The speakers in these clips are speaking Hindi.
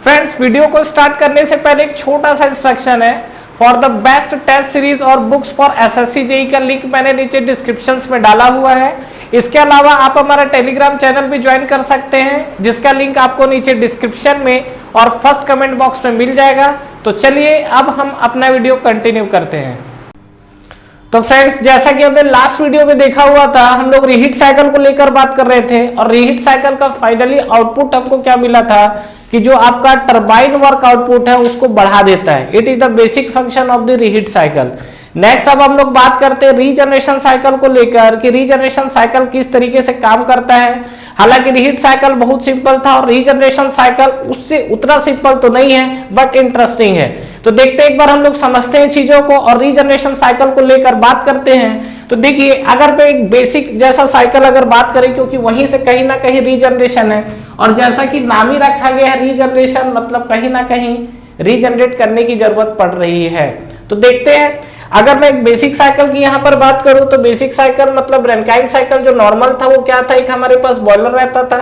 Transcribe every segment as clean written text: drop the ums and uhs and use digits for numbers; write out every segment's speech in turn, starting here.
फ्रेंड्स, वीडियो को स्टार्ट करने से पहले एक छोटा सा इंस्ट्रक्शन है। For the best test series और बुक्स फॉर एसएससी जेईई का लिंक मैंने नीचे डिस्क्रिप्शन में डाला हुआ है। इसके अलावा आप हमारा टेलीग्राम चैनल भी ज्वाइन कर सकते हैं, जिसका लिंक आपको नीचे डिस्क्रिप्शन में और फर्स्ट कमेंट बॉक्स में मिल जाएगा। तो चलिए अब हम अपना वीडियो कंटिन्यू करते हैं। तो फ्रेंड्स, जैसा कि हमने लास्ट वीडियो में देखा हुआ था, हम लोग रीहीट साइकिल को लेकर बात कर रहे थे और रीहीट साइकिल का फाइनली आउटपुट हमको क्या मिला था कि जो आपका टरबाइन वर्क आउटपुट है उसको बढ़ा देता है। It is the basic function of the reheat cycle. Next अब हम लोग बात करते हैं रीजनरेशन साइकिल को लेकर कि रीजनरेशन साइकिल किस तरीके से काम करता है। हालांकि रीहीट साइकिल बहुत सिंपल था और रीजनरेशन साइकिल उससे उतना सिंपल तो नहीं है, बट इंटरेस्टिंग है। तो देखते हैं, एक बार हम लोग समझते हैं चीजों को और रीजनरेशन साइकिल को लेकर बात करते हैं। तो देखिए, अगर मैं एक बेसिक जैसा साइकिल अगर बात करें, क्योंकि वहीं से कहीं ना कहीं रीजनरेशन है और जैसा कि नाम ही रखा गया है रीजनरेशन, मतलब कहीं ना कहीं रीजनरेट करने की जरूरत पड़ रही है। तो देखते हैं, अगर मैं एक बेसिक साइकिल की यहाँ पर बात करूं तो बेसिक साइकिल मतलब रैनकाइन साइकिल जो नॉर्मल था वो क्या था, एक हमारे पास बॉयलर रहता था,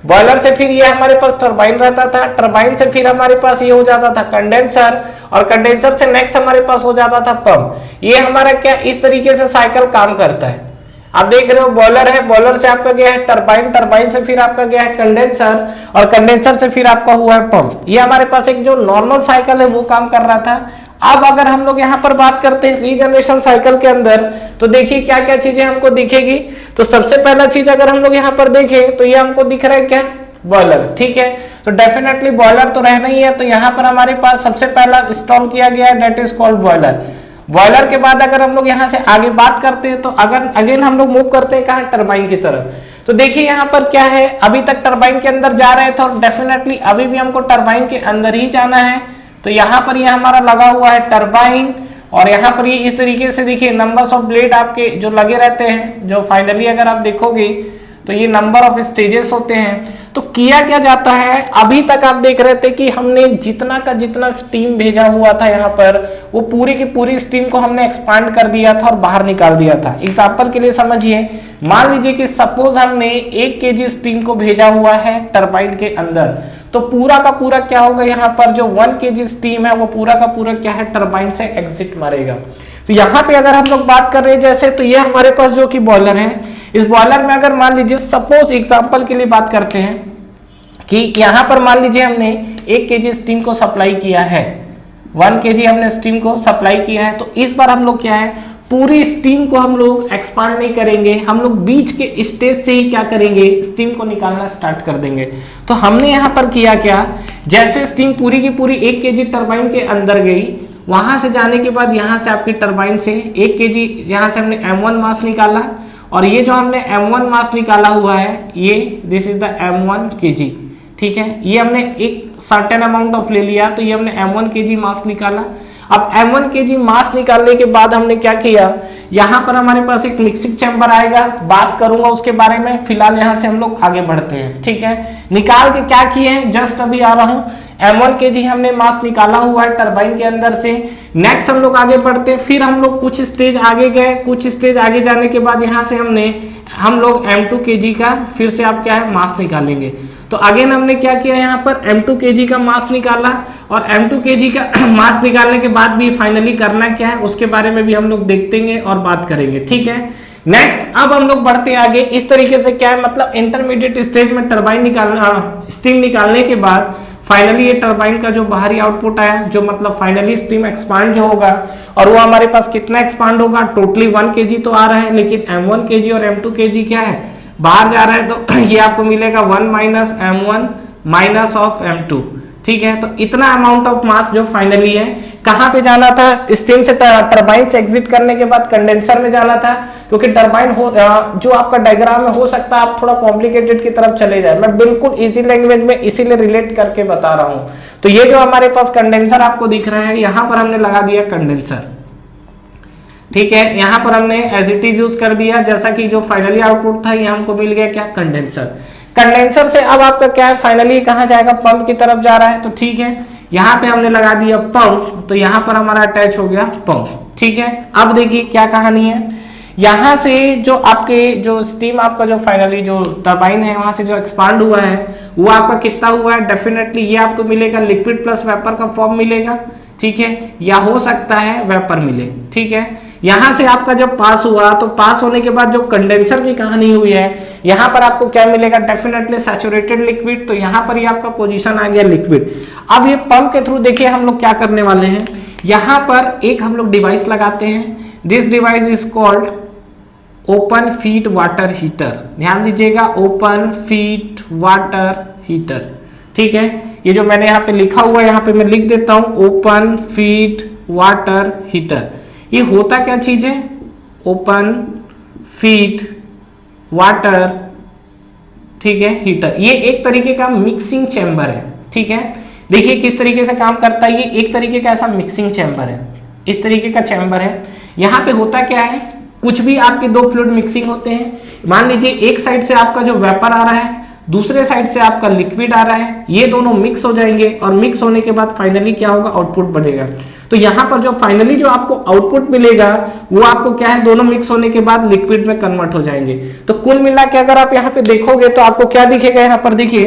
बॉयलर से फिर ये हमारे पास टरबाइन रहता था, टरबाइन से फिर हमारे पास ये हो जाता था कंडेंसर और कंडेंसर से नेक्स्ट हमारे पास हो जाता था पंप। ये हमारा क्या इस तरीके से साइकिल काम करता है। आप देख रहे हो बॉयलर है, बॉयलर से आपका गया है टरबाइन, टरबाइन से फिर आपका गया है कंडेंसर और कंडेंसर से फिर आपका हुआ है पंप। ये हमारे पास एक जो नॉर्मल साइकिल है वो काम कर रहा था। अब अगर हम लोग यहाँ पर बात करते हैं रीजनरेशन साइकिल के अंदर, तो देखिए क्या क्या चीजें हमको दिखेगी। तो सबसे पहला चीज अगर हम लोग यहाँ पर देखें तो ये हमको दिख रहा है क्या, बॉयलर। ठीक है, तो डेफिनेटली बॉयलर तो रहना ही है। तो यहाँ पर हमारे पास सबसे पहला इंस्टॉल किया गया है, that is called boiler. Boiler के बाद अगर हम लोग यहाँ से आगे बात करते हैं तो अगर अगेन हम लोग मूव करते हैं कहाँ, टरबाइन की तरफ। तो देखिए यहाँ पर क्या है, अभी तक टरबाइन के अंदर जा रहे थे और डेफिनेटली अभी भी हमको टरबाइन के अंदर ही जाना है। तो यहाँ पर ये हमारा लगा हुआ है टरबाइन और यहाँ पर ये इस तरीके से देखिए नंबर्स ऑफ ब्लेड आपके जो लगे रहते हैं, जो फाइनली अगर आप देखोगे तो ये नंबर ऑफ स्टेजेस होते हैं। तो किया क्या जाता है, अभी तक आप देख रहे थे कि हमने जितना का जितना स्टीम भेजा हुआ था यहाँ पर, वो पूरी की पूरी स्टीम को हमने एक्सपांड कर दिया था और बाहर निकाल दिया था। एग्जांपल के लिए समझिए, मान लीजिए कि सपोज हमने 1 kg स्टीम को भेजा हुआ है टरबाइन के अंदर, तो पूरा का पूरा क्या होगा, यहाँ पर जो 1 kg स्टीम है वो पूरा का पूरा क्या है, टरबाइन से एग्जिट मारेगा। तो यहाँ पे अगर हम लोग बात कर रहे हैं जैसे, तो ये हमारे पास जो कि बॉयलर है, इस बॉयलर में अगर मान लीजिए सपोज एग्जांपल के लिए बात करते हैं कि यहाँ पर मान लीजिए हमने 1 kg स्टीम को सप्लाई किया है, 1 kg हमने स्टीम को सप्लाई किया है। तो इस बार हम लोग क्या है, पूरी स्टीम को हम लोग एक्सपांड नहीं करेंगे, हम लोग बीच के स्टेज से ही क्या करेंगे, स्टीम को निकालना स्टार्ट कर देंगे। तो हमने यहाँ पर किया क्या, जैसे स्टीम पूरी की पूरी 1 kg टरबाइन के अंदर गई, वहां से जाने के बाद यहाँ से आपकी टरबाइन से 1 kg यहाँ से हमने M1 मास निकाला और ये जो हमने M1 मास निकाला हुआ है, ये this is the M1 kg। ठीक है, ये हमने एक सर्टेन अमाउंट ऑफ ले लिया, तो ये हमने M1 kg मास निकाला। अब M1 kg मास निकालने के बाद हमने क्या किया, यहाँ पर हमारे पास एक मिक्सिंग चैम्बर आएगा, बात करूंगा उसके बारे में। फिलहाल यहाँ से हम लोग आगे बढ़ते हैं। ठीक है, निकाल के क्या किए हैं, जस्ट अभी आ रहा हूँ। M1 kg हमने मास निकाला हुआ है टरबाइन के अंदर से। नेक्स्ट हम लोग आगे बढ़ते हैं, फिर हम लोग कुछ स्टेज आगे गए, कुछ स्टेज आगे जाने के बाद यहाँ से हम लोग M2 kg का फिर से आप क्या है मास निकालेंगे। तो अगेन हमने क्या किया, यहाँ पर M2 kg का मास निकाला और M2 kg का मास निकालने के बाद भी फाइनली करना क्या है उसके बारे में भी हम लोग देखेंगे और बात करेंगे। ठीक है, नेक्स्ट अब हम लोग बढ़ते आगे। इस तरीके से क्या है, मतलब इंटरमीडिएट स्टेज में टरबाइन निकालना, स्टीम निकालने के बाद फाइनली ये टरबाइन का जो बाहरी आउटपुट आया, जो मतलब फाइनली स्टीम एक्सपांड जो होगा, और वो हमारे पास कितना एक्सपांड होगा, टोटली 1 kg तो आ रहा है, लेकिन M1 kg और M2 kg क्या है, बाहर जा रहा है। तो ये आपको मिलेगा 1 minus M1 minus of M2। ठीक है, तो इतना अमाउंट ऑफ मास जो फाइनली है, कहां पे जाना था, स्टीम से टरबाइन से एग्जिट करने के बाद कंडेंसर में जाना था, क्योंकि टरबाइन हो जो आपका डायग्राम में हो सकता है आप थोड़ा कॉम्प्लिकेटेड की तरफ चले जाए, मैं बिल्कुल इजी लैंग्वेज में इसीलिए रिलेट करके बता रहा हूं। तो ये जो हमारे पास कंडेंसर आपको दिख रहा है, यहां पर हमने लगा दिया कंडेंसर। ठीक है, यहाँ पर हमने एज इट इज यूज कर दिया, जैसा कि जो फाइनली आउटपुट था ये हमको मिल गया क्या, कंडेंसर। कंडेंसर से अब आपका क्या है, फाइनली कहाँ जाएगा, पंप की तरफ जा रहा है। तो ठीक है, यहाँ पे हमने लगा दिया पंप, तो यहाँ पर हमारा अटैच हो गया पंप। ठीक है, अब देखिए क्या कहानी है, यहां से जो आपके जो स्टीम आपका जो फाइनली जो टरबाइन है वहां से जो एक्सपांड हुआ है वो आपका कितना हुआ है, डेफिनेटली ये आपको मिलेगा लिक्विड प्लस वेपर का फॉर्म मिलेगा, ठीक है, या हो सकता है वेपर मिले, ठीक है। यहां से आपका जब पास हुआ तो पास होने के बाद जो कंडेंसर की कहानी हुई है यहां पर आपको क्या मिलेगा, डेफिनेटली सैचुरेटेड लिक्विड, तो यहां पर ये आपका पोजीशन आ गया लिक्विड। अब ये पंप के थ्रू देखिए हम लोग क्या करने वाले हैं, यहां पर एक हम लोग डिवाइस लगाते हैं, this device is called open feed water heater, ध्यान दीजिएगा ओपन फीड वाटर हीटर, ठीक है। ये जो मैंने यहाँ पे लिखा हुआ है यहाँ पे मैं लिख देता हूं ओपन फीड वाटर हीटर। ये होता क्या चीज है, ओपन फीड वाटर, ठीक है, हीटर। ये एक तरीके का मिक्सिंग चैम्बर है, ठीक है। देखिए किस तरीके से काम करता है, ये एक तरीके का ऐसा मिक्सिंग चैम्बर है, इस तरीके का चैम्बर है। यहाँ पे होता क्या है, कुछ भी आपके दो फ्लूइड मिक्सिंग होते हैं, मान लीजिए एक साइड से आपका जो वेपर आ रहा है, दूसरे साइड से आपका लिक्विड आ रहा है, ये दोनों मिक्स हो जाएंगे और मिक्स होने के बाद फाइनली क्या होगा, आउटपुट बनेगा। तो यहाँ पर जो फाइनली जो आपको आउटपुट मिलेगा वो आपको क्या है, दोनों मिक्स होने के बाद लिक्विड में कन्वर्ट हो जाएंगे। तो कुल मिला के अगर आप यहाँ पे देखोगे तो आपको क्या दिखेगा, यहाँ पर देखिए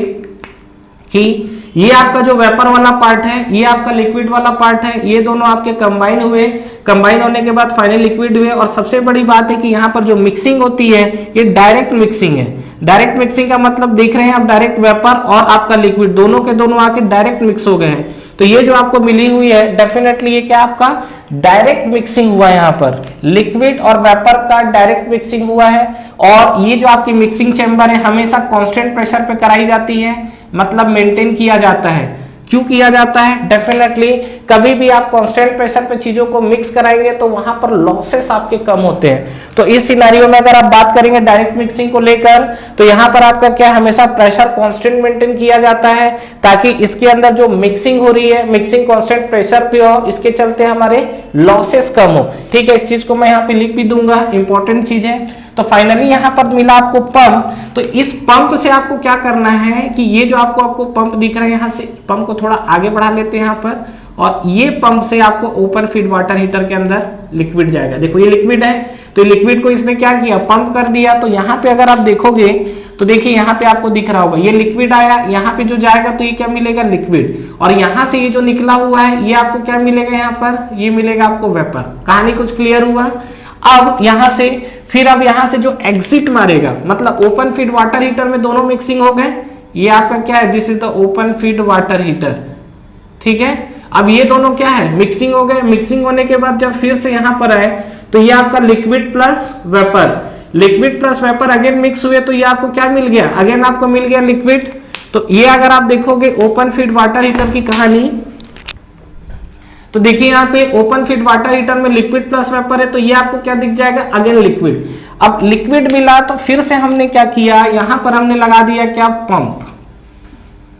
कि ये आपका जो वेपर वाला पार्ट है, ये आपका लिक्विड वाला पार्ट है, ये दोनों आपके कंबाइन हुए, कंबाइन होने के बाद फाइनल लिक्विड हुए। और सबसे बड़ी बात है कि यहाँ पर जो मिक्सिंग होती है ये डायरेक्ट मिक्सिंग है। डायरेक्ट मिक्सिंग का मतलब देख रहे हैं आप, डायरेक्ट वेपर और आपका लिक्विड दोनों के दोनों आके डायरेक्ट मिक्स हो गए हैं। तो ये जो आपको मिली हुई है डेफिनेटली ये क्या आपका डायरेक्ट मिक्सिंग हुआ है, यहाँ पर लिक्विड और वेपर का डायरेक्ट मिक्सिंग हुआ है। और ये जो आपकी मिक्सिंग चैम्बर है हमेशा कांस्टेंट प्रेशर पे कराई जाती है, मतलब मेंटेन किया जाता है। क्यों किया जाता है, डेफिनेटली कभी भी आप कांस्टेंट प्रेशर पे चीजों को मिक्स कराएंगे तो वहां पर लॉसेस आपके कम होते हैं। तो इस सिनेरियो में अगर आप बात करेंगे डायरेक्ट मिक्सिंग को लेकर तो यहाँ पर आपका क्या हमेशा प्रेशर कांस्टेंट मेंटेन किया जाता है, ताकि इसके अंदर जो मिक्सिंग हो रही है मिक्सिंग कांस्टेंट प्रेशर पे हो, इसके चलते हमारे लॉसेस कम हो, ठीक है। इस चीज को मैं यहाँ पे लिख भी दूंगा, इंपॉर्टेंट चीज है। तो फाइनली यहाँ पर मिला आपको पंप। तो इस पंप से आपको क्या करना है कि ये जो आपको पंप दिख रहा है, यहाँ से पंप को थोड़ा आगे बढ़ा लेते हैं यहाँ पर, और ये पंप से आपको ओपन फीड वाटर हीटर के अंदर लिक्विड जाएगा। देखो ये लिक्विड है, तो लिक्विड को इसने क्या किया, पंप कर दिया। तो यहाँ पे अगर आप देखोगे तो देखिए यहाँ पे आपको दिख रहा होगा ये लिक्विड आया, यहाँ पे जो जाएगा तो ये क्या मिलेगा, लिक्विड। और यहाँ से ये जो निकला हुआ है ये आपको क्या मिलेगा, यहाँ पर ये मिलेगा आपको वेपर। कहानी कुछ क्लियर हुआ। अब यहाँ से फिर अब यहाँ से जो एग्जिट मारेगा, मतलब ओपन फीड वाटर हीटर में दोनों मिक्सिंग हो गए, ये आपका क्या है, this is the open feed water heater, ठीक है। अब ये दोनों क्या है, मिक्सिंग हो गए। मिक्सिंग होने के बाद जब फिर से यहाँ पर आए तो ये आपका liquid plus vapour, liquid plus vapour again mix हुए, तो ये आपको क्या मिल गया, अगेन आपको मिल गया लिक्विड। तो ये अगर आप देखोगे ओपन फीड वाटर हीटर की कहानी, तो देखिए यहाँ पे ओपन फीड वाटर हीटर में लिक्विड प्लस वेपर है, तो ये आपको क्या दिख जाएगा, अगेन लिक्विड। अब लिक्विड मिला तो फिर से हमने क्या किया, यहां पर हमने लगा दिया क्या, पंप,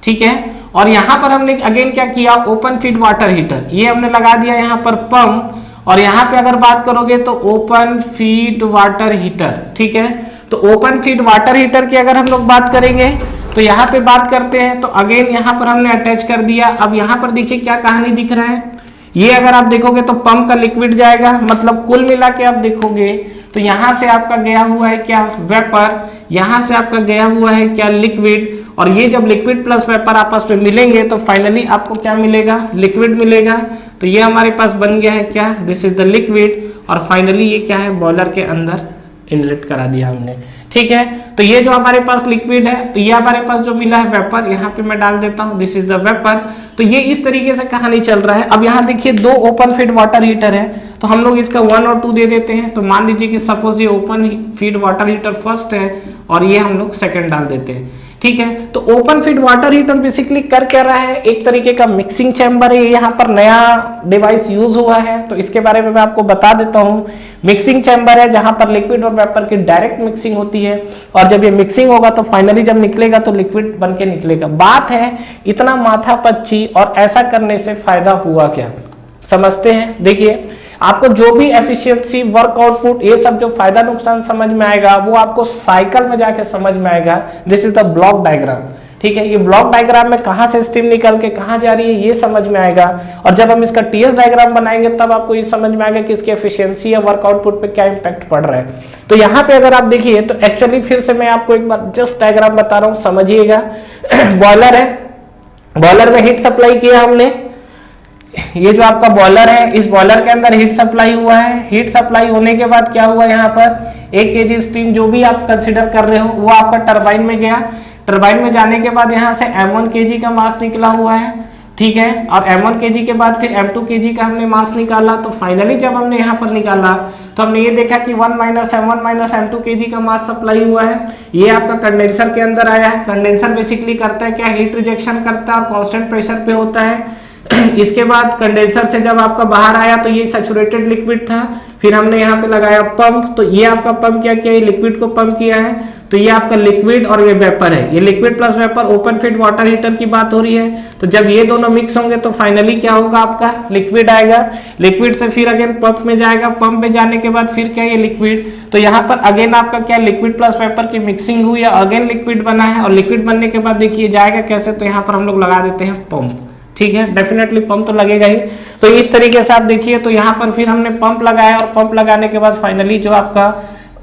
ठीक है। और यहां पर हमने अगेन क्या किया, ओपन फीड वाटर हीटर, ये हमने लगा दिया यहाँ पर पंप। और यहाँ पे अगर बात करोगे तो ओपन फीड वाटर हीटर, ठीक है। तो ओपन फीड वाटर हीटर की अगर हम लोग बात करेंगे तो यहाँ पे बात करते हैं, तो अगेन यहाँ पर हमने अटैच कर दिया। अब यहाँ पर देखिए क्या कहानी दिख रहा है, ये अगर आप देखोगे तो पंप का लिक्विड जाएगा, मतलब कुल मिला के आप देखोगे तो यहां से आपका गया हुआ है क्या, वेपर, यहां से आपका गया हुआ है क्या, लिक्विड। और ये जब लिक्विड प्लस वेपर आपस में मिलेंगे तो फाइनली आपको क्या मिलेगा, लिक्विड मिलेगा। तो ये हमारे पास बन गया है क्या, दिस इज द लिक्विड। और फाइनली ये क्या है, बॉयलर के अंदर इनलेट करा दिया हमने, ठीक है। तो ये जो हमारे पास लिक्विड है, तो ये हमारे पास जो मिला है वेपर, यहाँ पे मैं डाल देता हूँ, दिस इज द वेपर। तो ये इस तरीके से कहानी चल रहा है। अब यहाँ देखिए दो ओपन फीड वाटर हीटर है, तो हम लोग इसका 1 और 2 दे देते हैं। तो मान लीजिए कि सपोज ये open feed water heater first है और ये हम लोग सेकंड डाल देते हैं, ठीक है। तो open feed water heater basically कर क्या रहा है, एक तरीके का मिक्सिंग चैम्बर है। यहाँ पर नया डिवाइस यूज हुआ है तो इसके बारे में मैं आपको बता देता हूँ। मिक्सिंग चैम्बर है जहां पर लिक्विड और वेपर की डायरेक्ट मिक्सिंग होती है, और जब ये मिक्सिंग होगा तो फाइनली जब निकलेगा तो लिक्विड बन के निकलेगा। बात है इतना माथा पच्ची, और ऐसा करने से फायदा हुआ क्या, समझते हैं। देखिए आपको जो भी एफिशिएंसी, वर्क आउटपुट, ये सब जो फायदा नुकसान समझ में आएगा वो आपको साइकिल में जाके समझ में आएगा। This is the block diagram, ठीक है, ये ब्लॉक डायग्राम में कहां से स्टीम निकल के कहां जा रही है ये समझ में आएगा, और जब हम इसका टीएस डायग्राम बनाएंगे तब आपको ये समझ में आएगा कि इसकी एफिशिएंसी या वर्क आउटपुट पे क्या इंपैक्ट पड़ रहा है। तो यहाँ पे अगर आप देखिए तो एक्चुअली फिर से मैं आपको एक बार जस्ट डायग्राम बता रहा हूँ, समझिएगा। बॉयलर है, बॉयलर में हीट सप्लाई किया हमने, ये जो आपका बॉयलर है इस बॉयलर के अंदर हीट सप्लाई हुआ है। हीट सप्लाई होने के बाद क्या हुआ, यहाँ पर 1 kg स्टीम जो भी आप कंसीडर कर रहे हो वो आपका टरबाइन में गया। टरबाइन में जाने के बाद यहाँ से m1 kg का मास निकला हुआ है, ठीक है, और m1 kg के बाद फिर m2 kg का हमने मास निकाला। तो फाइनली जब हमने यहाँ पर निकाला तो हमने ये देखा कि 1 - m1 - m2 kg का मास सप्लाई हुआ है। ये आपका कंडेंसर के अंदर आया है। कंडेंसर बेसिकली करता है क्या, हीट रिजेक्शन करता है और कांस्टेंट प्रेशर पे होता है। इसके बाद कंडेंसर से जब आपका बाहर आया तो ये सैचुरेटेड लिक्विड था, फिर हमने यहाँ पे लगाया पंप, तो ये आपका पंप क्या किया, ये लिक्विड को पंप किया है। तो ये आपका लिक्विड और ये वेपर है, ये liquid plus vapour open fit water heater की बात हो रही है। तो जब ये दोनों मिक्स होंगे तो फाइनली क्या होगा, आपका लिक्विड आएगा। लिक्विड से फिर अगेन पंप में जाएगा, पंप में जाने के बाद फिर क्या, ये लिक्विड। तो यहाँ पर अगेन आपका क्या, लिक्विड प्लस वेपर की मिक्सिंग हुई है, अगेन लिक्विड बना है, और लिक्विड बनने के बाद देखिए जाएगा कैसे, तो यहाँ पर हम लोग लगा देते हैं पंप, ठीक है, डेफिनेटली पंप तो लगेगा ही। तो इस तरीके से आप देखिए, तो यहाँ पर फिर हमने पंप लगाया, और पंप लगाने के बाद फाइनली जो आपका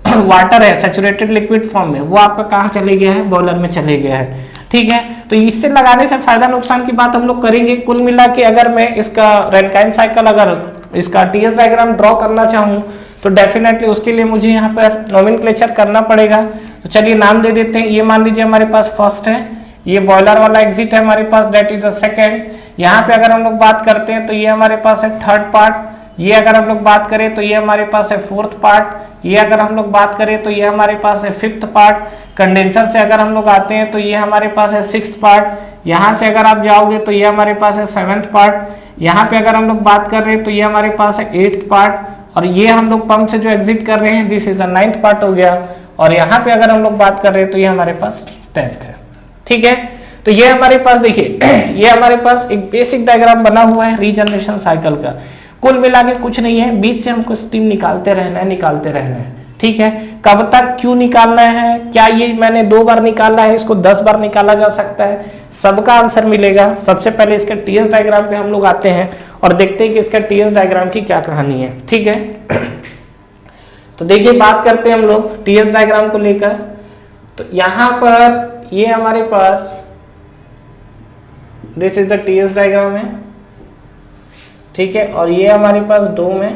वाटर है सैचुरेटेड लिक्विड फॉर्म में वो आपका कहाँ चले गया है, बॉयलर में चले गया है, ठीक है। तो इससे लगाने से फायदा नुकसान की बात हम लोग करेंगे। कुल मिला के अगर मैं इसका रैनकाइन साइकिल, अगर इसका टीएस डायग्राम ड्रॉ करना चाहूँ तो डेफिनेटली उसके लिए मुझे यहाँ पर नोमेनक्लेचर करना पड़ेगा। तो चलिए नाम दे देते हैं। ये मान लीजिए हमारे पास फर्स्ट है, ये बॉयलर वाला एग्जिट है हमारे पास, दैट इज द सेकेंड। यहाँ पे अगर हम लोग बात करते हैं तो ये हमारे पास है थर्ड पार्ट। ये अगर हम लोग बात करें तो ये हमारे पास है फोर्थ पार्ट। ये अगर हम लोग बात करें तो ये हमारे पास है फिफ्थ पार्ट। कंडेंसर से अगर हम लोग आते हैं तो ये हमारे पास है सिक्स्थ पार्ट। यहाँ से अगर आप जाओगे तो ये हमारे पास है सेवेंथ पार्ट। यहाँ पे अगर हम लोग बात कर रहे हैं तो ये हमारे पास है एट्थ पार्ट। और ये हम लोग पंप से जो एग्जिट कर रहे हैं this is the ninth part हो गया। और यहाँ पे अगर हम लोग बात कर रहे हैं तो ये हमारे पास 10th है, ठीक है। तो ये हमारे पास देखिए ये हमारे पास एक बेसिक डायग्राम बना हुआ है रीजनरेशन साइकिल का। कुल मिला के कुछ नहीं है, बीच से हमको स्टीम निकालते रहना है, ठीक है। कब तक, क्यों निकालना है, क्या ये मैंने 2 बार निकाला है, इसको 10 बार निकाला जा सकता है, सबका आंसर मिलेगा। सबसे पहले इसके टीएस डायग्राम पे हम लोग आते हैं और देखते हैं कि इसका टीएस डायग्राम की क्या कहानी है, ठीक है। तो देखिए बात करते हैं हम लोग टीएस डायग्राम को लेकर। तो यहाँ पर ये हमारे पास this is the TS diagram है, ठीक है। और ये हमारे पास डोम है,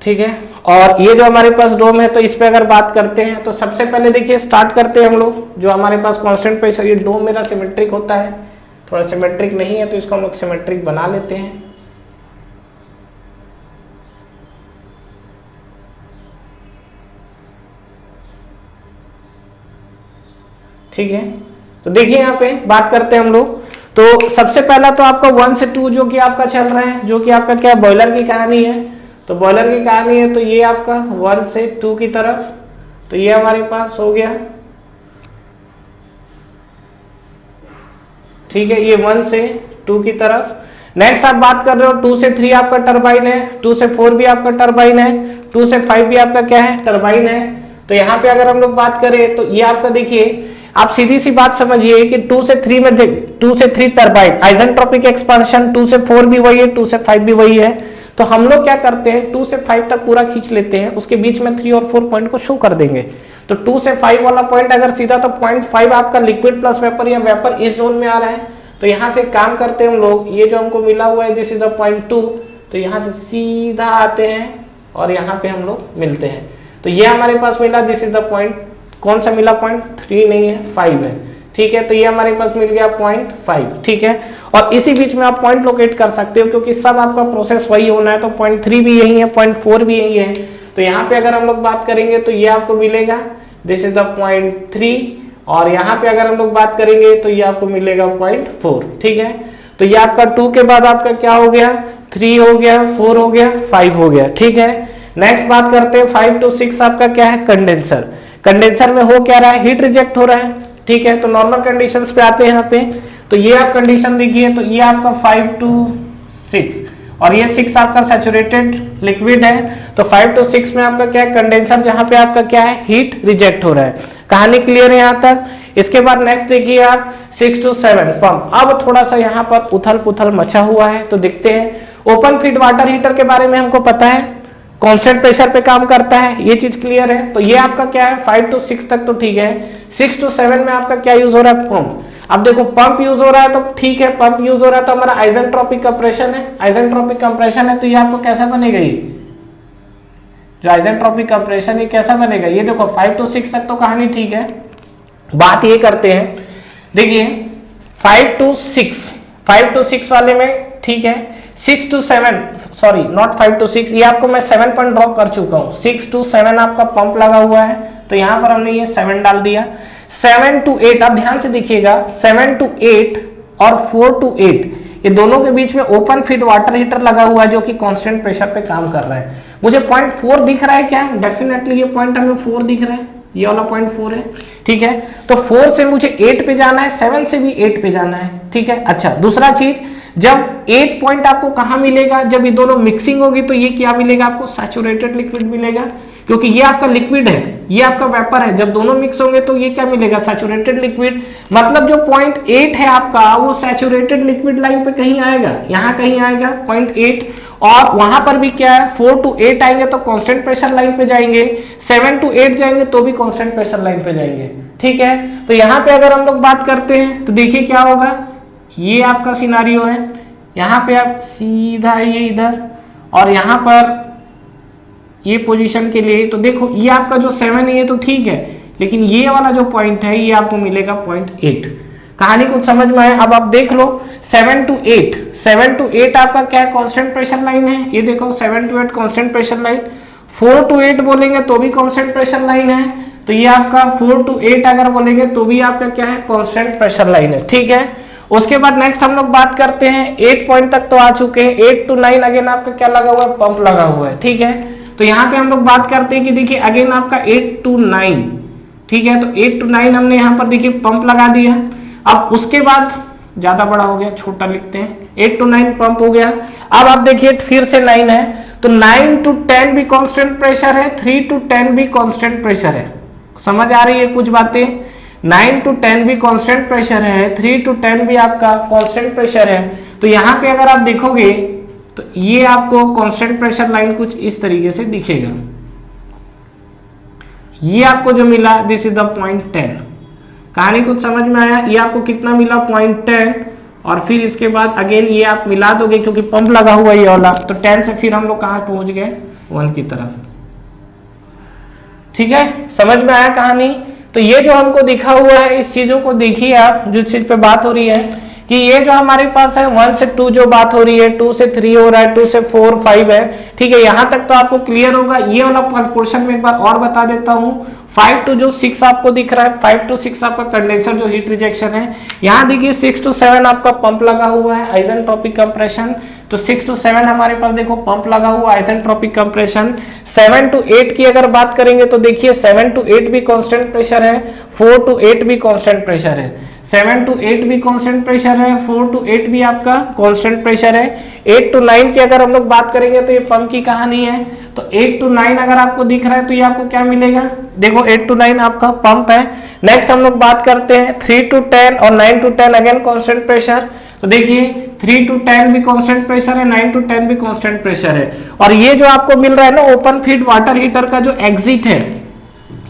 ठीक है। और ये जो हमारे पास डोम है तो इस पे अगर बात करते हैं तो सबसे पहले देखिए स्टार्ट करते हैं हम लोग। जो हमारे पास कांस्टेंट प्रेशर, ये डोम मेरा सिमेट्रिक होता है, थोड़ा सिमेट्रिक नहीं है तो इसको हम लोग सिमेट्रिक बना लेते हैं, ठीक है। तो देखिए यहाँ पे बात करते हैं हम लोग। तो सबसे पहला तो आपका 1 से 2 जो कि आपका चल रहा है, जो कि आपका क्या बॉयलर की कहानी है। तो बॉयलर की कहानी है तो ये आपका 1 से 2 की तरफ, तो ये हमारे पास हो गया, ठीक है। ये 1 से 2 की तरफ। नेक्स्ट आप बात कर रहे हो 2 से 3 आपका टरबाइन है, 2 से 4 भी आपका टरबाइन है, 2 से 5 भी आपका क्या है, टरबाइन है। तो यहाँ पे अगर हम लोग बात करें तो ये आपका देखिए, आप सीधी सी बात समझिए कि 2 से 3 में 2 से 3 टरबाइन आइसेंट्रोपिक एक्सपांशन, 2 से 4 भी वही है, 2 से 5 भी वही है। तो हम लोग क्या करते हैं 2 से 5 तक पूरा खींच लेते हैं, उसके बीच में 3 और 4 पॉइंट को शो कर देंगे। तो 2 से 5 वाला पॉइंट अगर सीधा तो 0.5 आपका लिक्विड प्लस वेपर या वेपर इस जोन में आ रहा है। तो यहाँ से काम करते हैं हम लोग, ये जो हमको मिला हुआ है दिस इज द 0.2, तो यहाँ से सीधा आते हैं और यहाँ पे हम लोग मिलते हैं। तो ये हमारे पास मिला दिस इज द पॉइंट, कौन सा मिला, 0.3 नहीं है 5 है, ठीक है। तो ये हमारे पास मिल गया 0.5, ठीक है। और इसी बीच में आप पॉइंट लोकेट कर सकते हो क्योंकि सब आपका प्रोसेस वही होना है। तो 0.3 भी यही है, 0.4 भी यही है। तो यहाँ पे अगर हम लोग बात करेंगे तो ये आपको मिलेगा दिस इज द 0.3, और यहाँ पे अगर हम लोग बात करेंगे तो ये आपको मिलेगा 0.4, ठीक है। तो ये आपका 2 के बाद आपका क्या हो गया, 3 हो गया, 4 हो गया, 5 हो गया, ठीक है। नेक्स्ट बात करते हैं 5 to 6 आपका क्या है, कंडेंसर। कंडेंसर में हो क्या रहा है, हीट रिजेक्ट हो रहा है, ठीक है। तो नॉर्मल कंडीशंस पे आते हैं यहाँ पे। तो ये आप कंडीशन देखिए, तो ये आपका 5 to 6 और ये 6 आपका सैचुरेटेड लिक्विड है। तो 5 to 6 में आपका क्या है, कंडेंसर, जहां पे आपका क्या है, हीट रिजेक्ट हो रहा है। कहानी क्लियर है यहाँ तक। इसके बाद नेक्स्ट देखिए आप 6 to 7 पंप। अब थोड़ा सा यहाँ पर उथल पुथल मचा हुआ है, तो देखते हैं। ओपन फीड वाटर हीटर के बारे में हमको पता है, कांस्टेंट प्रेशर पे काम करता है, ये चीज क्लियर है। तो ये आपका क्या है, 5 to 6 तक तो ठीक है। 6 to 7 में आपका क्या यूज हो रहा है, पंप। अब देखो पंप यूज हो रहा है तो ठीक है, पंप यूज हो रहा है तो हमारा आइसेंट्रोपिक कंप्रेशन है, आइसेंट्रोपिक कंप्रेशन है। तो ये आपको कैसा बनेगा, ये जो आइसेंट्रोपिक कंप्रेशन, ये कैसा बनेगा, ये देखो 5 to 6 तक तो कहानी ठीक है। बात ये करते हैं, देखिए 5 to 6 वाले में ठीक है। 6 to 7, सॉरी नॉट 5 to 6, ये आपको मैं 7 पॉइंट ड्रॉ कर चुका हूं। 6 to 7 आपका पंप लगा हुआ है, तो यहां पर हमने ये 7 डाल दिया। 7 to 8, अब ध्यान से देखिएगा, 7 to 8 और 4 to 8, ये दोनों के बीच में ओपन फीड वाटर हीटर लगा हुआ है, जो कि कांस्टेंट प्रेशर पे काम कर रहा है। मुझे पॉइंट 4 दिख रहा है क्या, डेफिनेटली ये पॉइंट हमें 4 दिख रहा है, ये वाला पॉइंट 4 है, ठीक है। तो 4 से मुझे 8 पे जाना है, 7 से भी 8 पे जाना है, ठीक है। अच्छा, दूसरा चीज, जब 8 पॉइंट आपको कहां मिलेगा, जब ये दोनों मिक्सिंग होगी तो ये क्या मिलेगा आपको, सैचुरेटेड लिक्विड मिलेगा, क्योंकि ये आपका लिक्विड है, ये आपका वेपर है। जब दोनों मिक्स होंगे तो ये क्या मिलेगा, सैचुरेटेड लिक्विड। मतलब जो पॉइंट 8 है आपका, वो सैचुरेटेड लिक्विड लाइन पे कहीं आएगा, यहां कहीं आएगा पॉइंट 8, और वहां पर भी क्या है, 4 to 8 आएंगे तो कांस्टेंट प्रेशर लाइन पे जाएंगे, 7 to 8 जाएंगे तो भी कांस्टेंट प्रेशर लाइन पे जाएंगे, ठीक है। तो यहाँ पे अगर हम लोग बात करते हैं तो देखिए क्या होगा, ये आपका सिनारियो है। यहाँ पे आप सीधा ये इधर, और यहाँ पर ये पोजीशन के लिए, तो देखो ये आपका जो 7 है ये तो ठीक है, लेकिन ये वाला जो पॉइंट है ये आपको मिलेगा पॉइंट 8। कहानी कुछ समझ में आया। अब आप देख लो 7 to 8 आपका क्या है, कांस्टेंट प्रेशर लाइन है। ये देखो 7 to 8 constant pressure line, 4 to 8 बोलेंगे तो भी कांस्टेंट प्रेशर लाइन है। तो ये आपका 4 to 8 अगर बोलेंगे तो भी आपका क्या है, कांस्टेंट प्रेशर लाइन है, ठीक है। उसके बाद नेक्स्ट हम लोग बात करते हैं, 8 पॉइंट तक तो आ चुके हैं। 8 to 9 अगेन आपका क्या लगा हुआ है, पंप लगा हुआ है, ठीक है। तो यहाँ पे हम लोग बात करते हैं कि देखिए अगेन आपका 8 to 9, ठीक है। तो 8 to 9 हमने यहाँ पर देखिए पंप लगा दिया। अब उसके बाद ज्यादा बड़ा हो गया, छोटा लिखते हैं, 8 to 9 पंप हो गया। अब आप देखिए फिर से 9 है, तो 9 to 10 भी कांस्टेंट प्रेशर है, 3 to 10 भी कांस्टेंट प्रेशर है। समझ आ रही है कुछ बातें, 9 to 10 भी कांस्टेंट प्रेशर है, 3 to 10 भी आपका कांस्टेंट प्रेशर है। तो यहाँ पे अगर आप देखोगे तो ये आपको कांस्टेंट प्रेशर लाइन कुछ इस तरीके से दिखेगा। ये आपको जो मिला, दिस इज द पॉइंट 10। कहानी कुछ समझ में आया। ये आपको कितना मिला, पॉइंट 10, और फिर इसके बाद अगेन ये आप मिला दोगे क्योंकि पंप लगा हुआ ये वाला, तो 10 से फिर हम लोग कहां पहुंच गए, 1 की तरफ, ठीक है। समझ में आया कहानी। तो ये जो हमको दिखा हुआ है, इस चीजों को देखिए आप, जिस चीज पे बात हो रही है कि ये जो हमारे पास है 1 से 2 जो बात हो रही है, 2 से 3 हो रहा है, 2 से 4 5 है, ठीक है। यहां तक तो आपको क्लियर होगा। ये वाला पोर्शन में एक बार और बता देता हूं, 5 to जो 6 आपको दिख रहा है, 5 to 6 आपका कंडेंसर जो हीट रिजेक्शन है। यहाँ देखिए 6 to 7 आपका पंप लगा हुआ है, आइसेंट्रोपिक कंप्रेशन। तो 6 to 7 हमारे पास देखो पंप लगा हुआ, आइसेंट्रोपिक कंप्रेशन। 7 to 8 की अगर बात करेंगे तो देखिए 7 to 8 भी कांस्टेंट प्रेशर है, 4 to 8 भी कांस्टेंट प्रेशर है, 7 to 8 भी कांस्टेंट प्रेशर है, 4 to 8 भी आपका कांस्टेंट प्रेशर है। 8 to 9 की अगर हम लोग बात करेंगे तो ये पंप की कहानी है। तो 8 to 9 अगर आपको दिख रहा है तो ये आपको क्या मिलेगा, देखो 8 to 9 आपका पंप है। नेक्स्ट हम लोग बात करते हैं 3 to 10 और 9 to 10 अगेन कांस्टेंट प्रेशर। तो देखिए 3 to 10 भी कांस्टेंट प्रेशर है, 9 to 10 भी कांस्टेंट प्रेशर है। और ये जो आपको मिल रहा है ना ओपन फीड वाटर हीटर का जो एग्जिट है,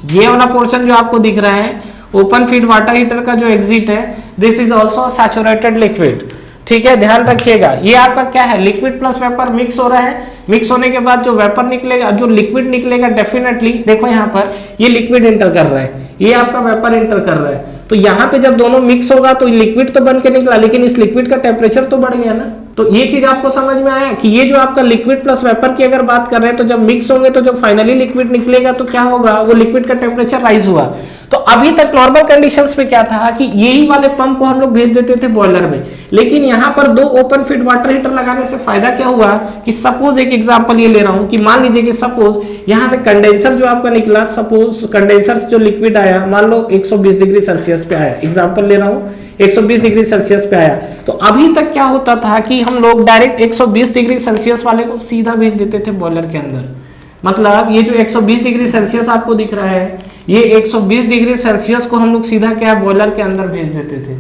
ये वाला पोर्शन जो आपको दिख रहा है ओपन फीड वाटर हीटर का जो एग्जिट है, this is also saturated liquid, ठीक है। ध्यान रखिएगा, ये आपका क्या है, लिक्विड प्लस वेपर मिक्स हो रहा है। मिक्स होने के बाद जो वेपर निकलेगा, जो लिक्विड निकलेगा, डेफिनेटली देखो यहाँ पर ये लिक्विड एंटर कर रहा है, ये आपका वेपर एंटर कर रहा है। तो यहाँ पे जब दोनों मिक्स होगा तो लिक्विड तो बन के निकला, लेकिन इस लिक्विड का टेम्परेचर तो बढ़ गया ना। तो ये चीज आपको समझ में आया कि ये जो आपका लिक्विड प्लस वेपर की अगर बात कर रहे हैं, तो जब मिक्स होंगे तो जब फाइनली लिक्विड निकलेगा तो क्या होगा, वो लिक्विड का टेम्परेचर राइज हुआ। तो अभी तक नॉर्मल कंडीशंस पे क्या था कि यही वाले पंप को हम लोग भेज देते थे बॉयलर में, लेकिन यहाँ पर 2 ओपन फीड वाटर हीटर लगाने से फायदा क्या हुआ कि सपोज एक एग्जांपल ये ले रहा हूं कि मान लीजिए कि सपोज यहाँ से कंडेंसर जो आपका निकला, सपोज कंडेंसर से जो लिक्विड आया मान लो 120 डिग्री सेल्सियस पे आया, एग्जांपल ले रहा हूं 120 डिग्री सेल्सियस पे आया। तो अभी तक क्या होता था कि हम लोग डायरेक्ट 120 डिग्री सेल्सियस वाले को सीधा भेज देते थे बॉयलर के अंदर। मतलब ये जो 120 डिग्री सेल्सियस आपको दिख रहा है, ये 120 डिग्री सेल्सियस को हम लोग सीधा क्या बॉयलर के अंदर भेज देते थे,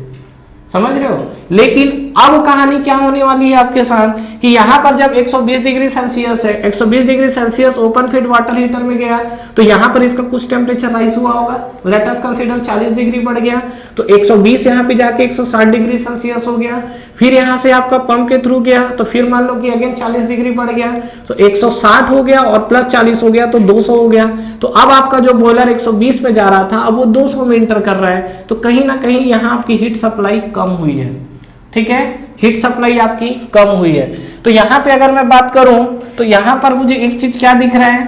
समझ रहे हो। लेकिन अब कहानी क्या होने वाली है आपके साथ कि यहाँ पर जब 120 डिग्री सेल्सियस है, 120 degree Celsius open feed water heater में गया तो यहाँ पर इसका कुछ टेम्परेचर राइज हुआ होगा, लेट अस कंसीडर 40 डिग्री बढ़ गया, तो 120 यहाँ पे जाके 160 डिग्री सेल्सियस हो गया। फिर यहाँ से आपका पंप के थ्रू गया तो फिर मान लो कि अगेन 40 डिग्री बढ़ गया, तो 160 हो गया और प्लस 40 हो गया तो 200 हो गया। तो अब आपका जो बॉयलर 120 में जा रहा था अब वो 200 में इंटर कर रहा है, तो कहीं ना कहीं यहाँ आपकी हीट सप्लाई कम हुई है, ठीक है, हीट सप्लाई आपकी कम हुई है। तो यहाँ पे अगर मैं बात करूं तो यहाँ पर मुझे एक चीज क्या दिख रहा है,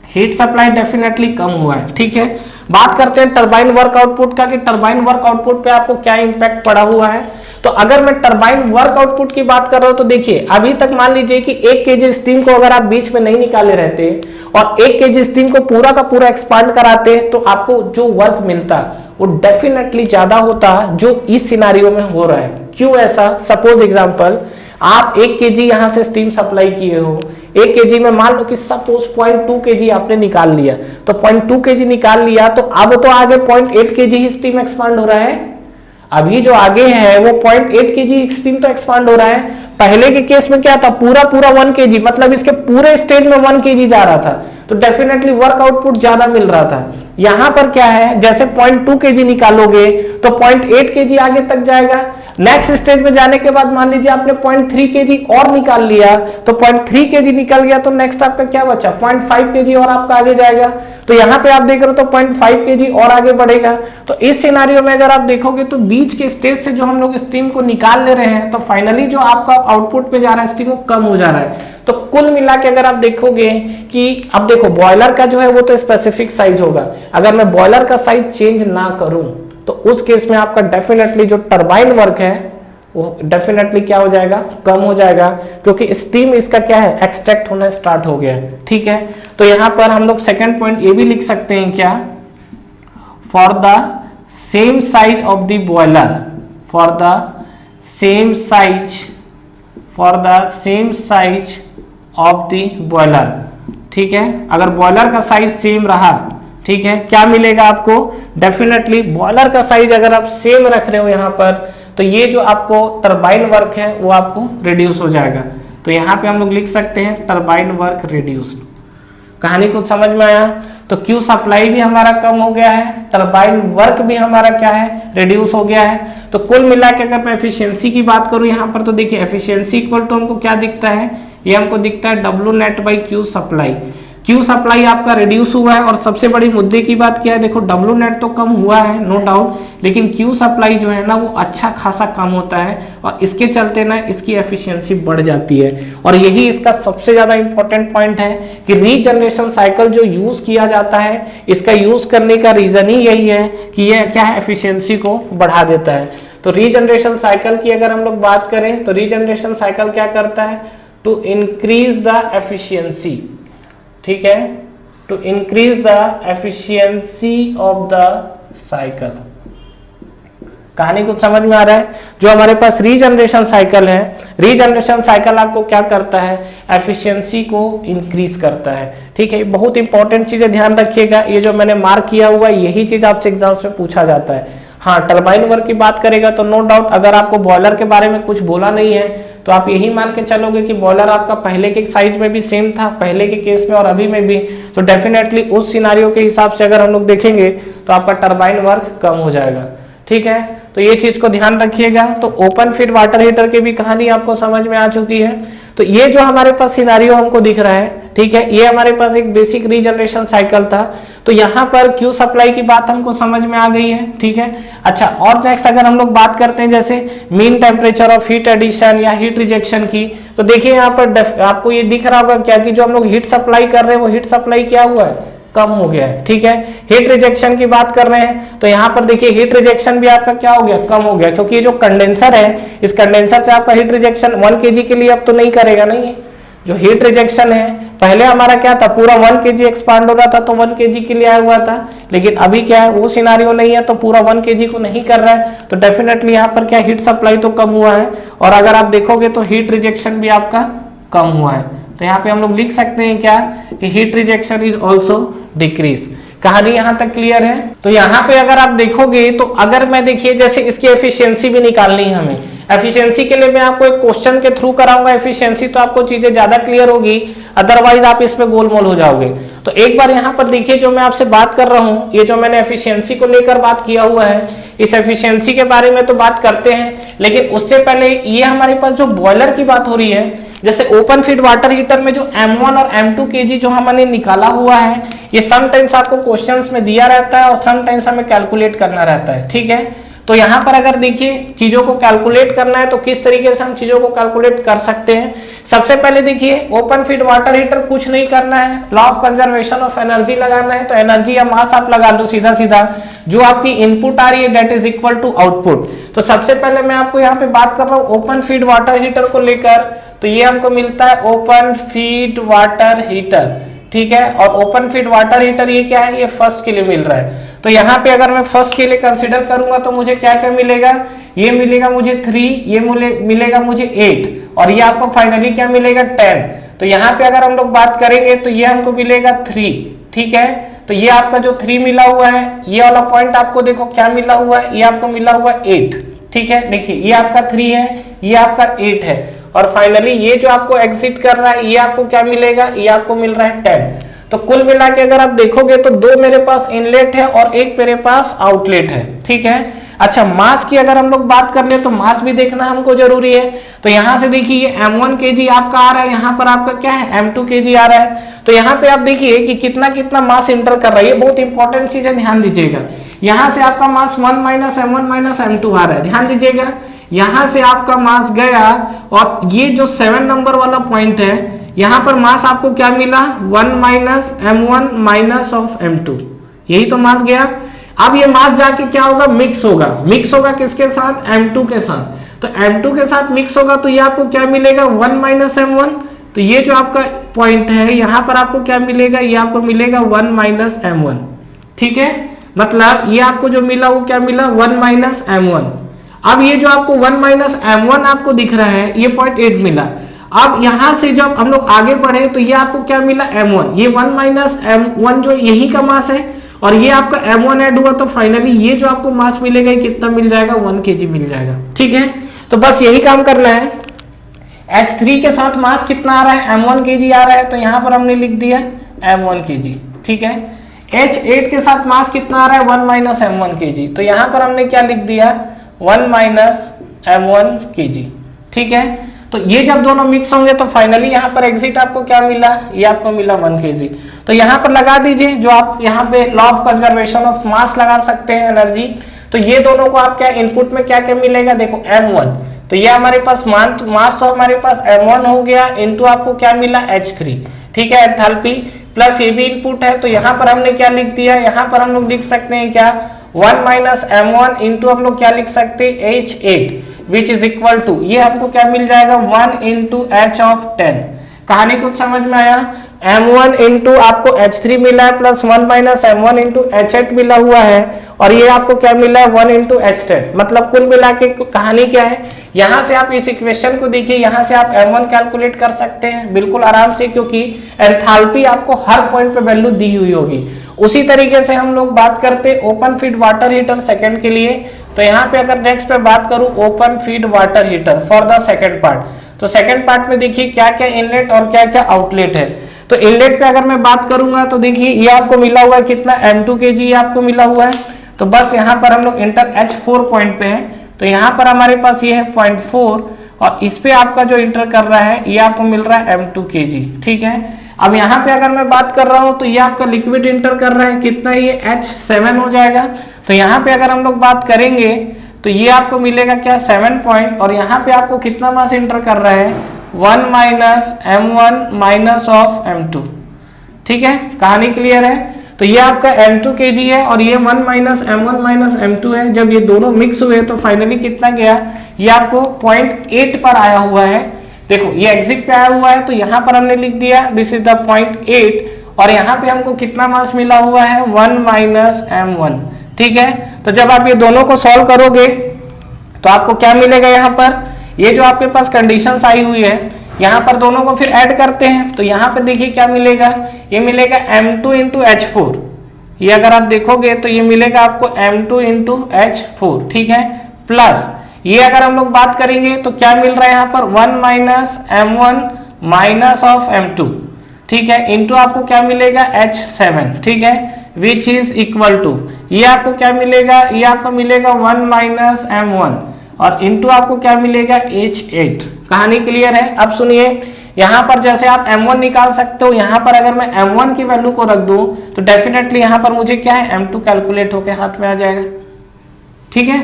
हीट सप्लाई डेफिनेटली कम हुआ है, ठीक है। बात करते हैं टरबाइन वर्क आउटपुट का कि टरबाइन वर्क आउटपुट पे आपको क्या इंपैक्ट पड़ा हुआ है। तो अगर मैं टरबाइन वर्क आउटपुट की बात कर रहा हूं तो देखिए अभी तक मान लीजिए कि 1 केजी स्टीम को अगर आप बीच में नहीं निकाले रहते और 1 केजी स्टीम को पूरा का पूरा एक्सपांड कराते तो आपको जो वर्क मिलता वो डेफिनेटली ज्यादा होता जो इस सिनारियो में हो रहा है। क्यों ऐसा? सपोज एग्जांपल आप 1 केजी यहां से स्टीम सप्लाई किए हो, 1 केजी में मान लो कि सपोज 0.2 केजी आपने निकाल लिया, तो 0.2 केजी निकाल लिया तो अब तो आगे 0.8 केजी ही स्टीम एक्सपांड हो रहा है। अभी जो आगे है वो 0.8 केजी स्टीम तो एक्सपांड हो रहा है। पहले के केस में क्या था, पूरा 1 केजी, मतलब इसके पूरे स्टेज में 1 केजी जा रहा था, तो डेफिनेटली वर्क आउटपुट ज्यादा मिल रहा था। यहां पर क्या है, जैसे 0.2 केजी निकालोगे तो 0.8 केजी आगे तक जाएगा। नेक्स्ट स्टेज में जाने के बाद मान लीजिए आपने 0.3 केजी और निकाल लिया, तो 0.3 केजी निकल गया तो नेक्स्ट आपका क्या बचा, 0.5 केजी और आपका आगे जाएगा। तो यहाँ पे आप देख रहे हो तो 0.5 केजी और आगे बढ़ेगा। तो इस सिनारियो में अगर आप देखोगे तो बीच के स्टेज से जो हम लोग स्टीम को निकाल ले रहे हैं तो फाइनली जो आपका आउटपुट पे जा रहा है स्टीम वो कम हो जा रहा है। तो कुल मिला के अगर आप देखोगे कि अब देखो बॉयलर का जो है वो तो स्पेसिफिक साइज होगा, अगर मैं बॉयलर का साइज चेंज ना करूं तो उस केस में आपका डेफिनेटली जो टरबाइन वर्क है वो डेफिनेटली क्या हो जाएगा, कम हो जाएगा, क्योंकि स्टीम इसका क्या है, एक्सट्रैक्ट होना स्टार्ट हो गया है, ठीक है। तो यहां पर हम लोग सेकंड पॉइंट ये भी लिख सकते हैं क्या, for the same size of the boiler, for the same size of the boiler, ठीक है। अगर बॉयलर का साइज सेम रहा, ठीक है, क्या मिलेगा आपको, डेफिनेटली बॉयलर का साइज अगर आप सेम रख रहे हो यहां पर तो ये जो आपको टरबाइन वर्क है वो आपको रिड्यूस हो जाएगा। तो यहाँ पे हम लोग लिख सकते हैं टरबाइन वर्क रिड्यूस्ड। कहानी कुछ समझ में आया? तो क्यू सप्लाई भी हमारा कम हो गया है, टरबाइन वर्क भी हमारा क्या है, रिड्यूस हो गया है। तो कुल मिला के अगर मैं एफिशिएंसी की बात करूं यहाँ पर तो देखिए एफिशिएंसी इक्वल टू हमको क्या दिखता है, ये हमको दिखता है W net by Q supply. Q supply आपका रिड्यूस हुआ है और सबसे बड़ी मुद्दे की बात क्या है, देखो डब्ल्यू नेट तो कम हुआ है नो डाउट, लेकिन क्यू सप्लाई जो है ना वो अच्छा खासा कम होता है और इसके चलते ना इसकी एफिशिएंसी बढ़ जाती है। और यही इसका सबसे ज्यादा इंपॉर्टेंट पॉइंट है कि रीजनरेशन साइकिल जो यूज किया जाता है, इसका यूज करने का रीजन ही यही है कि ये क्या है, एफिशिएंसी को बढ़ा देता है। तो रीजनरेशन साइकिल की अगर हम लोग बात करें तो रीजनरेशन साइकिल क्या करता है, टू इंक्रीज द एफिशिएंसी, ठीक है, to increase the efficiency of the cycle. कहानी कुछ समझ में आ रहा है? जो हमारे पास रीजनरेशन साइकिल है, रीजनरेशन साइकिल आपको क्या करता है, एफिशिएंसी को इंक्रीज करता है, ठीक है। बहुत इंपॉर्टेंट चीजें ध्यान रखिएगा, ये जो मैंने मार्क किया हुआ यही चीज आपसे एग्जाम्स में पूछा जाता है। हाँ, टरबाइन वर्क की बात करेगा तो नो डाउट अगर आपको बॉयलर के बारे में कुछ बोला नहीं है तो आप यही मान के चलोगे कि बॉयलर आपका पहले के साइज में भी सेम था, पहले के केस में और अभी में भी, तो डेफिनेटली उस सिनारियो के हिसाब से अगर हम लोग देखेंगे तो आपका टरबाइन वर्क कम हो जाएगा, ठीक है। तो ये चीज को ध्यान रखिएगा। तो ओपन फीड वाटर हीटर की भी कहानी आपको समझ में आ चुकी है। तो ये जो हमारे पास सिनारियो हमको दिख रहा है, ठीक है, ये हमारे पास एक बेसिक रीजनरेशन साइकिल था। तो यहाँ पर क्यू सप्लाई की बात हमको समझ में आ गई है, ठीक है। अच्छा, और नेक्स्ट अगर हम लोग बात करते हैं जैसे mean temperature of heat addition या हीट रिजेक्शन की, तो देखिए यहाँ पर आपको ये दिख रहा होगा क्या कि जो हम लोग हीट सप्लाई कर रहे हैं वो हीट सप्लाई क्या हुआ है, कम हो गया है, ठीक है। हीट रिजेक्शन की बात कर रहे हैं तो यहाँ पर देखिए हीट रिजेक्शन भी आपका क्या हो गया, कम हो गया, क्योंकि ये जो कंडेंसर है इस कंडेंसर से आपका हीट रिजेक्शन 1 केजी के लिए अब तो नहीं करेगा, नहीं जो हीट रिजेक्शन है, पहले हमारा क्या था, पूरा 1 kg एक्सपांड हो रहा था तो 1 kg के लिए आया हुआ था, लेकिन अभी क्या है, वो सिनारियो नहीं है, तो पूरा 1 kg को नहीं कर रहा है, तो डेफिनेटली यहाँ पर क्या हीट सप्लाई तो कम हुआ है, और अगर आप देखोगे तो हीट रिजेक्शन भी आपका कम हुआ है। तो यहाँ पे हम लोग लिख सकते हैं क्या कि heat rejection is also decrease. कहानी यहाँ तक क्लियर है। तो यहाँ पे अगर आप देखोगे तो अगर मैं देखिए जैसे इसकी एफिशिएंसी भी निकालनी है हमें, एफिशिएंसी के लिए मैं आपको एक क्वेश्चन के थ्रू कराऊंगा एफिशिएंसी, तो आपको चीजें ज्यादा क्लियर होगी, अदरवाइज आप इस पे गोलमोल हो जाओगे। तो एक बार यहाँ पर देखिए जो मैं आपसे बात कर रहा हूँ, ये जो मैंने एफिशिएंसी को लेकर बात किया हुआ है, इस एफिशिएंसी के बारे में तो बात करते हैं, लेकिन उससे पहले ये हमारे पास जो बॉयलर की बात हो रही है, जैसे ओपन फीड वाटर हीटर में जो M1 और M2 kg जो हमने निकाला हुआ है, ये समटाइम्स आपको क्वेश्चंस में दिया रहता है और समटाइम्स हमें कैलकुलेट करना रहता है, ठीक है। तो यहाँ पर अगर देखिए चीजों को कैलकुलेट करना है तो किस तरीके से हम चीजों को कैलकुलेट कर सकते हैं। सबसे पहले देखिए ओपन फीड वाटर हीटर कुछ नहीं करना है, law of conservation of energy लगाना है, तो एनर्जी या मास आप लगा दो सीधा सीधा, जो आपकी इनपुट आ रही है that is equal to output. तो सबसे पहले मैं आपको यहाँ पे बात कर रहा हूँ ओपन फीड वाटर हीटर को लेकर, तो ये हमको मिलता है ओपन फीड वाटर हीटर, ठीक है। और ओपन फीड वाटर हीटर ये क्या है, ये फर्स्ट के लिए मिल रहा है। तो यहाँ पे अगर मैं फर्स्ट के लिए कंसीडर करूंगा तो मुझे क्या क्या मिलेगा, ये मिलेगा मुझे 3, ये मिलेगा मुझे 8, और ये आपको फाइनली क्या मिलेगा 10। तो यहाँ पे अगर हम लोग बात करेंगे तो ये हमको मिलेगा 3, ठीक है। तो ये आपका जो 3 मिला हुआ है, ये वाला पॉइंट आपको देखो क्या मिला हुआ है, ये आपको मिला हुआ 8, ठीक है। देखिए ये आपका 3 है, ये आपका 8 है, और फाइनली ये जो आपको एग्जिट कर रहा है ये आपको क्या मिलेगा, ये आपको मिल रहा है 10। तो कुल मिला के अगर आप देखोगे तो 2 मेरे पास इनलेट है और 1 मेरे पास आउटलेट है, ठीक है। अच्छा मास की अगर हम लोग बात कर ले तो मास भी देखना हमको जरूरी है। तो यहाँ से देखिए ये M1 kg आपका आ रहा है, यहाँ पर आपका क्या है M2 kg आ रहा है। तो यहाँ पे आप देखिए कि कितना कितना मास इंटर कर रहा है, ये बहुत इंपॉर्टेंट चीज है, ध्यान दीजिएगा। यहाँ से आपका मास 1 - M1 - M2 आ रहा है, ध्यान दीजिएगा। यहाँ से आपका मास गया और ये जो 7 नंबर वाला पॉइंट है, यहाँ पर मास आपको क्या मिला 1 - M1 - ऑफ M2, यही तो मास गया। अब ये मास जाके क्या होगा, मिक्स होगा किसके साथ, M2 के साथ। तो M2 के साथ मिक्स होगा तो ये आपको क्या मिलेगा 1 - M1। तो ये जो आपका पॉइंट है यहाँ पर आपको क्या मिलेगा, ये आपको मिलेगा 1 - M1, ठीक है। मतलब ये आपको जो मिला वो क्या मिला 1 - M1। अब ये जो आपको 1 - M1 आपको दिख रहा है, ये 0.8 मिला। अब यहां से जब हम लोग आगे बढ़े तो ये आपको क्या मिला M1, ये 1 - M1 जो यही का मास है, और ये आपका M1 ऐड हुआ, तो फाइनली ये जो आपको मास मिलेगा ये कितना मिल जाएगा 1 kg मिल जाएगा, ठीक है। तो बस यही काम करना है। H3 के साथ मास कितना आ रहा है, M1 kg आ रहा है, तो यहां पर हमने लिख दिया M1 kg, ठीक है। H8 के साथ मास कितना आ रहा है 1 - M1 kg, तो यहां पर हमने क्या लिख दिया 1 - M1 kg, ठीक है। तो ये जब दोनों मिक्स होंगे तो फाइनली यहाँ पर एग्जिट आपको क्या मिला, ये आपको मिला 1 kg। तो यहाँ पर लगा दीजिए जो आप यहाँ पे law of conservation of mass लगा सकते हैं एनर्जी। तो ये दोनों को आप क्या इनपुट में क्या क्या मिलेगा, देखो M1, तो ये हमारे पास मास तो हमारे पास M1 हो गया, इनटू आपको क्या मिला H3, ठीक है, एंथैल्पी, प्लस ये भी इनपुट है। तो यहाँ पर हमने क्या लिख दिया, यहाँ पर हम लोग लिख सकते हैं क्या 1 - M1 इंटू हम लोग क्या लिख सकते हैं H8 which is equal to, ये हमको क्या मिल जाएगा 1 × H of 10। कहानी कुछ समझ में आया। M1 इंटू आपको H3 मिला है, प्लस 1 - M1 इंटू H8 मिला हुआ है, और ये आपको क्या मिला है 1 × H10। मतलब कुल मिला के कहानी क्या है, यहाँ से आप इस इक्वेशन को देखिए, यहाँ से आप M1 कैलकुलेट कर सकते हैं बिल्कुल आराम से, क्योंकि एंथैल्पी आपको हर पॉइंट पे वैल्यू दी हुई होगी। उसी तरीके से हम लोग बात करते open feed water heater second के लिए। तो यहाँ पे अगर नेक्स्ट पे बात करूं open feed water heater for the second part, तो सेकंड पार्ट में देखिए क्या क्या इनलेट और क्या क्या आउटलेट है। तो इनलेट पे अगर मैं बात करूंगा तो देखिए ये आपको मिला हुआ है कितना M2 kg आपको मिला हुआ है। तो बस यहाँ पर हम लोग इंटर H4 पॉइंट पे है, तो यहाँ पर हमारे पास ये है 0.4, और इस पे आपका जो इंटर कर रहा है ये आपको मिल रहा है M2 kg, ठीक है। अब यहाँ पे अगर मैं बात कर रहा हूँ तो ये आपका लिक्विड इंटर कर रहा है कितना, ये H7 हो जाएगा। तो यहाँ पे अगर हम लोग बात करेंगे तो ये आपको मिलेगा क्या 7 पॉइंट, और यहाँ पे आपको कितना मास इंटर कर रहा है 1 - M1 - ऑफ M2, ठीक है। कहानी क्लियर है। तो ये आपका M2 kg है और ये 1 - M1 - M2 है। जब ये दोनों मिक्स हुए तो फाइनली कितना गया, ये आपको 0.8 पर आया हुआ है, देखो ये एग्जिट पे आया हुआ है तो यहाँ पर हमने लिख दिया दिस इज द पॉइंट 8 और यहाँ पे हमको कितना मास मिला हुआ है 1 माइनस m1। ठीक है, तो जब आप ये दोनों को सॉल्व करोगे तो आपको क्या मिलेगा, यहाँ पर ये जो आपके पास कंडीशंस आई हुई है यहाँ पर दोनों को फिर ऐड करते हैं तो यहाँ पर देखिए क्या मिलेगा, ये मिलेगा m2 इंटू H4। ये अगर आप देखोगे तो ये मिलेगा आपको m2 इंटू H4। ठीक है, प्लस ये अगर हम लोग बात करेंगे तो क्या मिल रहा है यहाँ पर 1 minus m1 minus of m2। ठीक है, इंटू आपको क्या मिलेगा H7। ठीक है, विच इज इक्वल टू ये आपको क्या मिलेगा, ये आपको मिलेगा 1 माइनस m1 और इंटू आपको क्या मिलेगा H8। कहानी क्लियर है। अब सुनिए यहाँ पर जैसे आप m1 निकाल सकते हो, यहाँ पर अगर मैं m1 की वैल्यू को रख दूं तो डेफिनेटली यहाँ पर मुझे क्या है m2 कैलकुलेट होके हाथ में आ जाएगा। ठीक है,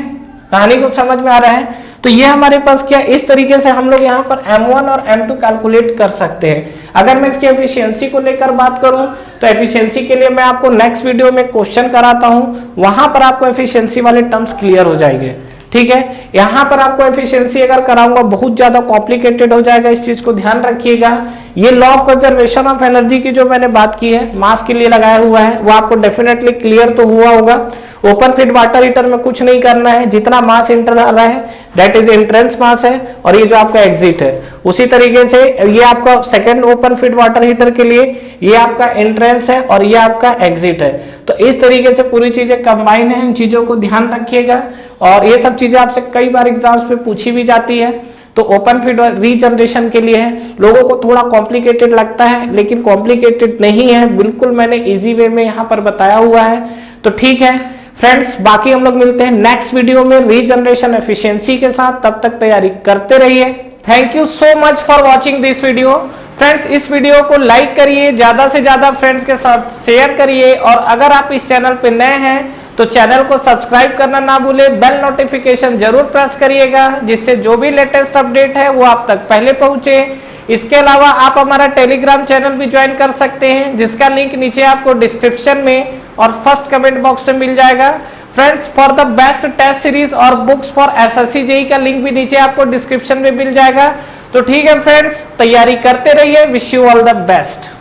कहानी को समझ में आ रहा है। तो ये हमारे पास क्या इस तरीके से हम लोग यहाँ पर m1 और m2 कैलकुलेट कर सकते हैं। अगर मैं इसकी एफिशिएंसी को लेकर बात करूं तो एफिशिएंसी के लिए मैं आपको नेक्स्ट वीडियो में क्वेश्चन कराता हूं, वहां पर आपको एफिशिएंसी वाले टर्म्स क्लियर हो जाएंगे। ठीक है, यहाँ पर आपको एफिशिएंसी अगर कराऊंगा बहुत ज्यादा कॉम्प्लिकेटेड हो जाएगा, इस चीज को ध्यान रखिएगा। ये law of conservation of energy की जो मैंने बात की है मास के लिए लगाया हुआ है वो आपको डेफिनेटली क्लियर तो हुआ होगा। ओपन फिट वाटर हीटर में कुछ नहीं करना है, जितना मास इंटर आ रहा है दैट इज एंट्रेंस मास है और ये जो आपका एग्जिट है। उसी तरीके से ये आपका second open fit water heater के लिए ये आपका एंट्रेंस है और ये आपका एग्जिट है। तो इस तरीके से पूरी चीजें कंबाइन है, इन चीजों को ध्यान रखिएगा और ये सब चीजें आपसे कई बार एग्जाम्स में पूछी भी जाती है। तो ओपन फिट रीजनरेशन के लिए है, लोगों को थोड़ा कॉम्प्लिकेटेड लगता है लेकिन कॉम्प्लिकेटेड नहीं है, बिल्कुल मैंने इजी वे में यहाँ पर बताया हुआ है। तो ठीक है फ्रेंड्स, बाकी हम लोग मिलते हैं नेक्स्ट वीडियो में रीजनरेशन एफिशिएंसी के साथ, तब तक तैयारी करते रहिए। Thank you so much for watching this video. Friends इस वीडियो को लाइक करिए, ज्यादा से ज्यादा फ्रेंड्स के साथ शेयर करिए और अगर आप इस चैनल पे नए हैं तो चैनल को सब्सक्राइब करना ना भूलें, बेल नोटिफिकेशन जरूर प्रेस करिएगा जिससे जो भी लेटेस्ट अपडेट है वो आप तक पहले पहुंचे। इसके अलावा आप हमारा टेलीग्राम चैनल भी ज्वाइन कर सकते हैं जिसका लिंक नीचे आपको डिस्क्रिप्शन में और फर्स्ट कमेंट बॉक्स में मिल जाएगा। Friends for the best test series और बुक्स फॉर एसएससी जेईई का लिंक भी नीचे आपको डिस्क्रिप्शन में मिल जाएगा। तो ठीक है फ्रेंड्स, तैयारी करते रहिए। Wish you all the best.